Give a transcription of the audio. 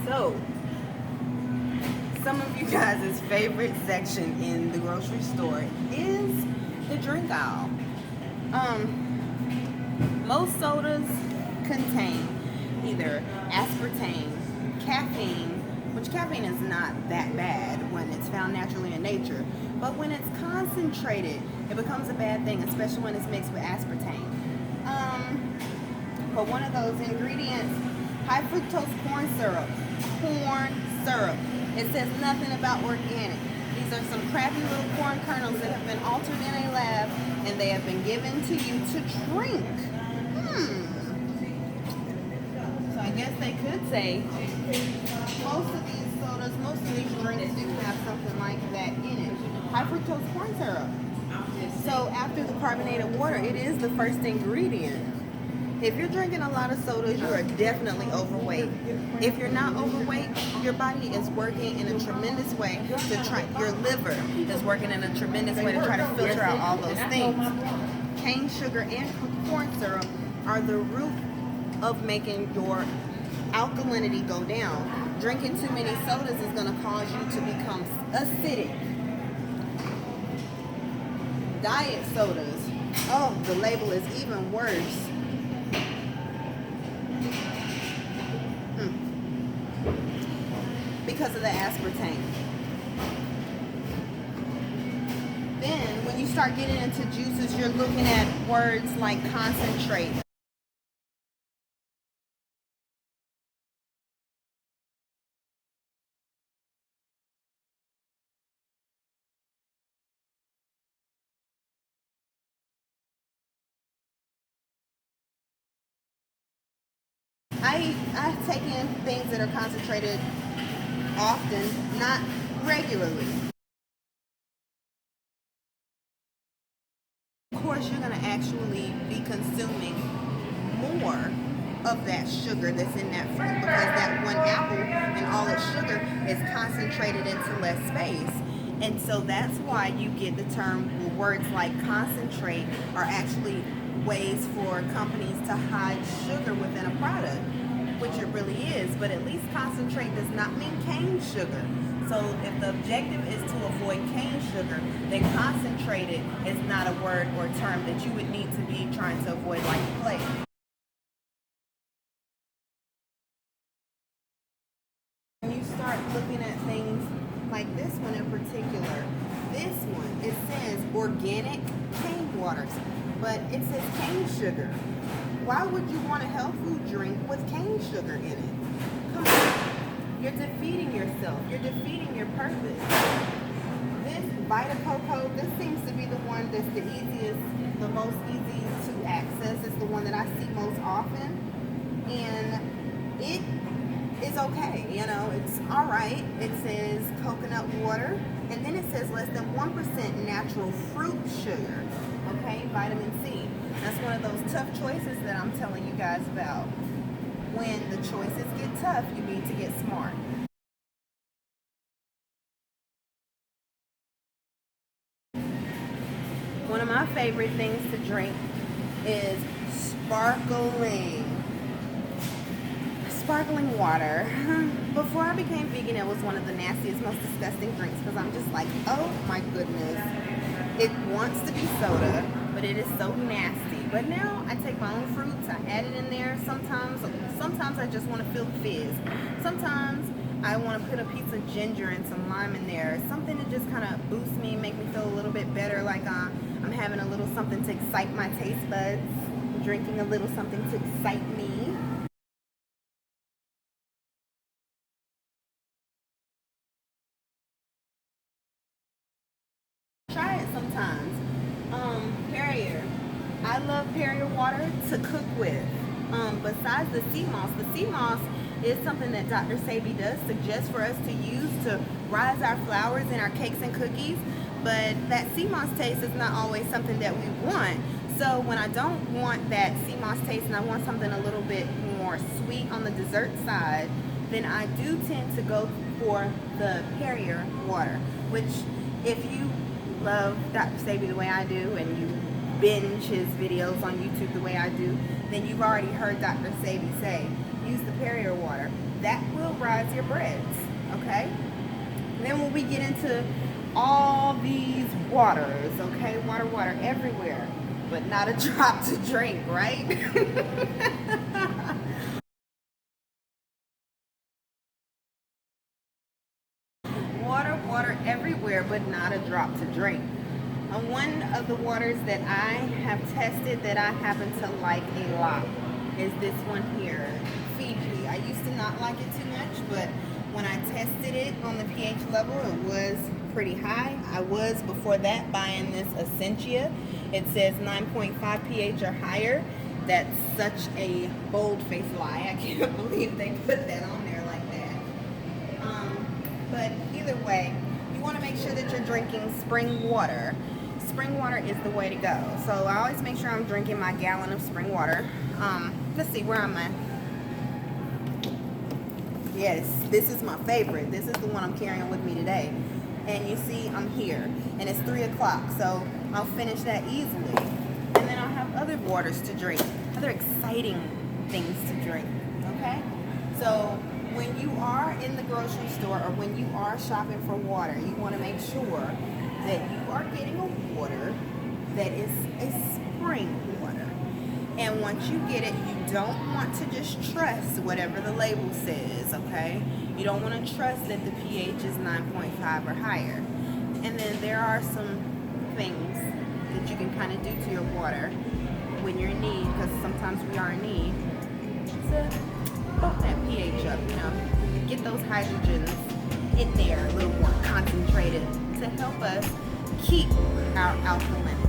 So, some of you guys' favorite section in the grocery store is the drink aisle. Most sodas contain either aspartame, caffeine, which caffeine is not that bad when it's found naturally in nature, but when it's concentrated, it becomes a bad thing, especially when it's mixed with aspartame. But one of those ingredients, high fructose corn syrup. It says nothing about organic. These are some crappy little corn kernels that have been altered in a lab, and they have been given to you to drink. So I guess they could say most of these sodas, most of these drinks do have something like that in it. High fructose corn syrup. So after the carbonated water, it is the first ingredient. If you're drinking a lot of sodas, you are definitely overweight. If you're not overweight, your body is working in a tremendous way to try, your liver is working in a tremendous way to try to filter out all those things. Cane sugar and corn syrup are the root of making your alkalinity go down. Drinking too many sodas is going to cause you to become acidic. Diet sodas, oh, the label is even worse. Because of the aspartame. Then, when you start getting into juices, you're looking at words like concentrate. I've taken things that are concentrated often, not regularly. Of course, you're going to actually be consuming more of that sugar that's in that fruit, because that one apple and all its sugar is concentrated into less space. And so that's why you get the term, words like concentrate are actually ways for companies to hide sugar within a product, which it really is, but at least concentrate does not mean cane sugar. So if the objective is to avoid cane sugar, then concentrated is not a word or term that you would need to be trying to avoid like the plague. When you start looking at things like this one in particular, this one, it says organic cane waters, but it says cane sugar. Why would you want a health food drink with cane sugar in it? Come on. You're defeating yourself. You're defeating your purpose. This Vita Coco, this seems to be the one that's the easiest, the most easy to access. It's the one that I see most often. And it is okay. You know, it's all right. It says coconut water. And then it says less than 1% natural fruit sugar. Okay, vitamin C. That's one of those tough choices that I'm telling you guys about. When the choices get tough, you need to get smart. One of my favorite things to drink is sparkling water. Before I became vegan, it was one of the nastiest, most disgusting drinks, because I'm just like, oh my goodness. It wants to be soda, but it is so nasty. But now I take my own fruits, I add it in there. Sometimes I just want to feel the fizz. Sometimes I want to put a piece of ginger and some lime in there. Something to just kind of boost me, make me feel a little bit better, like I'm having a little something to excite my taste buds. Drinking a little something to excite me. Try it sometimes. Perrier. I love Perrier water to cook with. Besides the sea moss is something that Dr. Sabi does suggest for us to use to rise our flours in our cakes and cookies. But that sea moss taste is not always something that we want. So when I don't want that sea moss taste and I want something a little bit more sweet on the dessert side, then I do tend to go for the Perrier water, which if you love Dr. Sabi the way I do and you binge his videos on YouTube the way I do, then you've already heard Dr. Sabi say, use the Perrier water. that will rise your breads, okay? And then when we get into all these waters, okay, water everywhere, but not a drop to drink, right? Water everywhere, but not a drop to drink. One of the waters that I have tested that I happen to like a lot is this one here, Fiji. I used to not like it too much, but when I tested it on the pH level, it was pretty high. I was, before that, buying this Essentia. It says 9.5 pH or higher. That's such a bold-faced lie. I can't believe they put that on there like that. But either way, you want to make sure that you're drinking spring water. Spring water is the way to go. So I always make sure I'm drinking my gallon of spring water. Let's see, where am I? Yes, this is my favorite. This is the one I'm carrying with me today. And you see, I'm here. And it's 3 o'clock, so I'll finish that easily. And then I'll have other waters to drink, other exciting things to drink, okay? So when you are in the grocery store or when you are shopping for water, you want to make sure that you are getting a water that is a spring water. And once you get it, you don't want to just trust whatever the label says, okay? You don't want to trust that the pH is 9.5 or higher. And then there are some things that you can kind of do to your water when you're in need, because sometimes we are in need, to bump that pH up, you know, get those hydrogens in there a little more concentrated to help us keep our alkaline